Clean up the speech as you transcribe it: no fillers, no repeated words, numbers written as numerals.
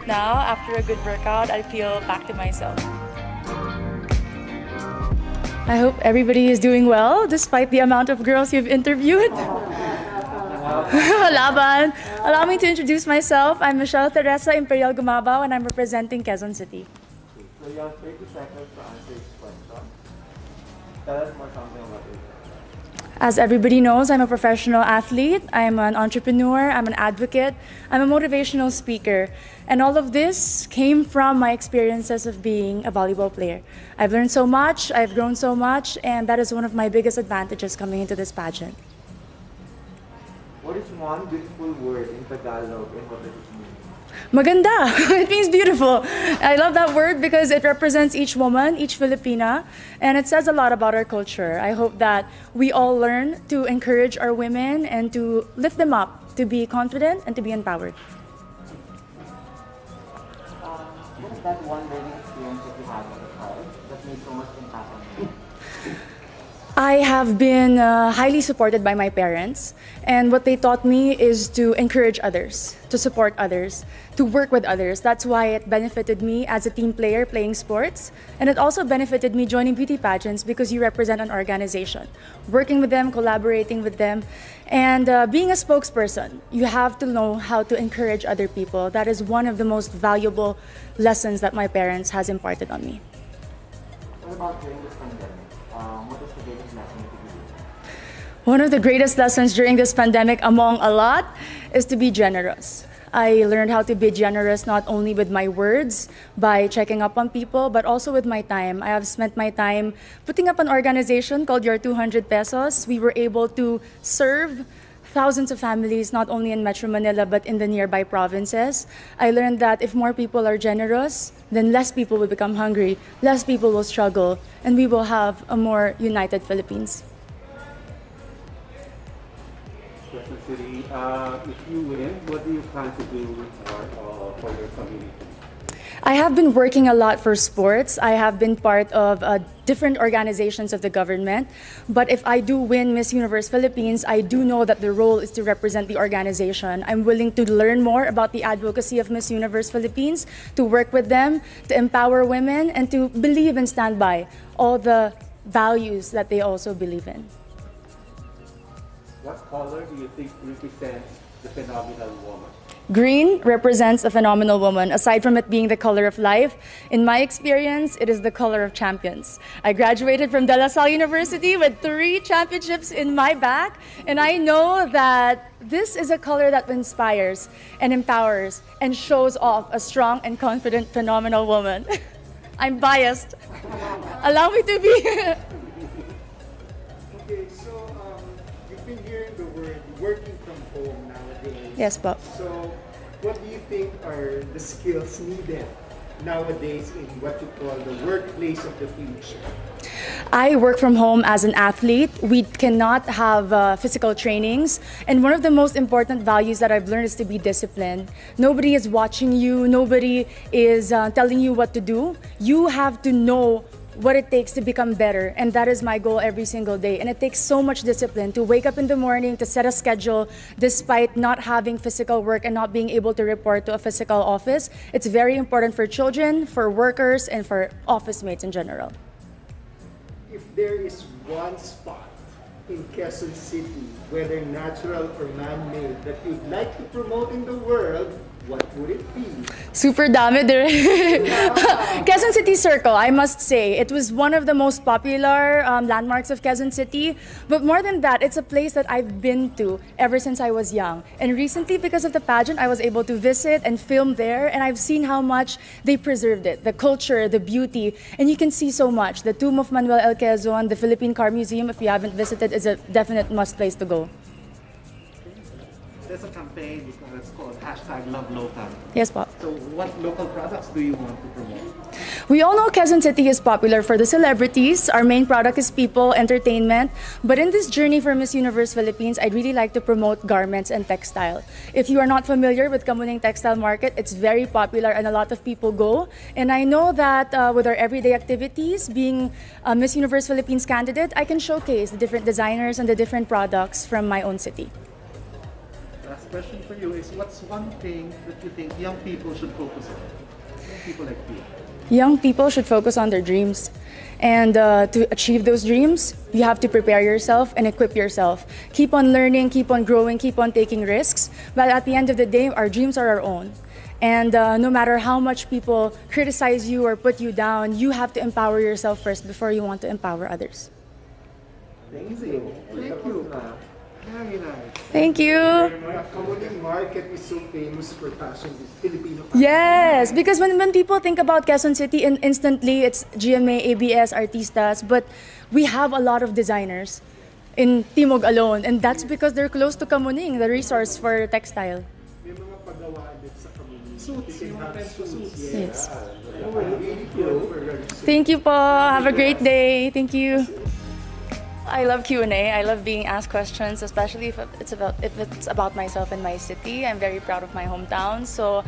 now. After a good workout, I feel back to myself. I hope everybody is doing well despite the amount of girls you've interviewed. Laban. Allow me to introduce myself. I'm Michelle THERESA, Imperial GUMABAO, and I'm representing Quezon City. So you have 30 seconds to answer each question. Tell us more something about it. As everybody knows, I'm a professional athlete, I'm an entrepreneur, I'm an advocate, I'm a motivational speaker. And all of this came from my experiences of being a volleyball player. I've learned so much, I've grown so much, and that is one of my biggest advantages coming into this pageant. What is one beautiful word in Tagalog and what does it mean? Maganda. It means beautiful. I love that word because it represents each woman, each Filipina, and it says a lot about our culture. I hope that we all learn to encourage our women and to lift them up, to be confident and to be empowered. What is that one learning experience that you had as a child that made so much impact on you? I have been highly supported by my parents, and what they taught me is to encourage others, to support others, to work with others. That's why it benefited me as a team player playing sports, and it also benefited me joining beauty pageants because you represent an organization. Working with them, collaborating with them, and being a spokesperson, you have to know how to encourage other people. That is one of the most valuable lessons that my parents has imparted on me. What about during this pandemic? What is the greatest lesson that you learned? One of the greatest lessons during this pandemic, among a lot, is to be generous. I learned how to be generous not only with my words, by checking up on people, but also with my time. I have spent my time putting up an organization called Your 200 Pesos. We were able to serve thousands of families, not only in Metro Manila, but in the nearby provinces. I learned that if more people are generous, then less people will become hungry, less people will struggle, and we will have a more united Philippines. Quezon City, if you win, what do you plan to do for your community? I have been working a lot for sports. I have been part of different organizations of the government. But if I do win Miss Universe Philippines, I do know that the role is to represent the organization. I'm willing to learn more about the advocacy of Miss Universe Philippines, to work with them, to empower women, and to believe and stand by all the values that they also believe in. What color do you think represents the phenomenal woman? Green represents a phenomenal woman. Aside from it being the color of life, in my experience, it is the color of champions. I graduated from De La Salle University with 3 championships in my back, and I know that this is a color that inspires and empowers and shows off a strong and confident, phenomenal woman. I'm biased. Allow me to be. Okay, so you've been hearing the word working from home nowadays. Yes, Bob. So what do you think are the skills needed nowadays in what you call the workplace of the future? I work from home as an athlete. We cannot have physical trainings. And one of the most important values that I've learned is to be disciplined. Nobody is watching you. Nobody is telling you what to do. You have to know what it takes to become better, and that is my goal every single day. And it takes so much discipline to wake up in the morning, to set a schedule, despite not having physical work and not being able to report to a physical office. It's very important for children, for workers, and for office mates in general. If there is one spot in Quezon City, whether natural or man-made, that you'd like to promote in the world, what would it be? Super dami. Quezon City Circle, I must say. It was one of the most popular landmarks of Quezon City. But more than that, it's a place that I've been to ever since I was young. And recently, because of the pageant, I was able to visit and film there. And I've seen how much they preserved it, the culture, the beauty. And you can see so much. The tomb of Manuel L. Quezon, the Philippine Car Museum, if you haven't visited, is a definite must place to go. There's a campaign that's called #LoveLocal. Yes, Pop. So what local products do you want to promote? We all know Quezon City is popular for the celebrities. Our main product is people, entertainment. But in this journey for Miss Universe Philippines, I'd really like to promote garments and textile. If you are not familiar with Kamuning Textile Market, it's very popular and a lot of people go. And I know that with our everyday activities, being a Miss Universe Philippines candidate, I can showcase the different designers and the different products from my own city. last question for you is, what's one thing that you think young people should focus on? Young people like you. Young people should focus on their dreams. And to achieve those dreams, you have to prepare yourself and equip yourself. Keep on learning, keep on growing, keep on taking risks. But at the end of the day, our dreams are our own. And no matter how much people criticize you or put you down, you have to empower yourself first before you want to empower others. Amazing. Thank you. Very nice. Thank you. The Kamuning market is so famous for fashion, Filipino fashion. Yes, because when people think about Quezon City, instantly it's GMA, ABS, Artistas, but we have a lot of designers in Timog alone, and that's because they're close to Kamuning, the resource for textile. May mga paggawa din sa Kamuning. Suits, You can yung have pencil suits, suits. Yes. Really good for your suits. Thank you po. Have a great day. Thank you. I love Q&A. I love being asked questions, especially if it's about myself and my city. I'm very proud of my hometown. So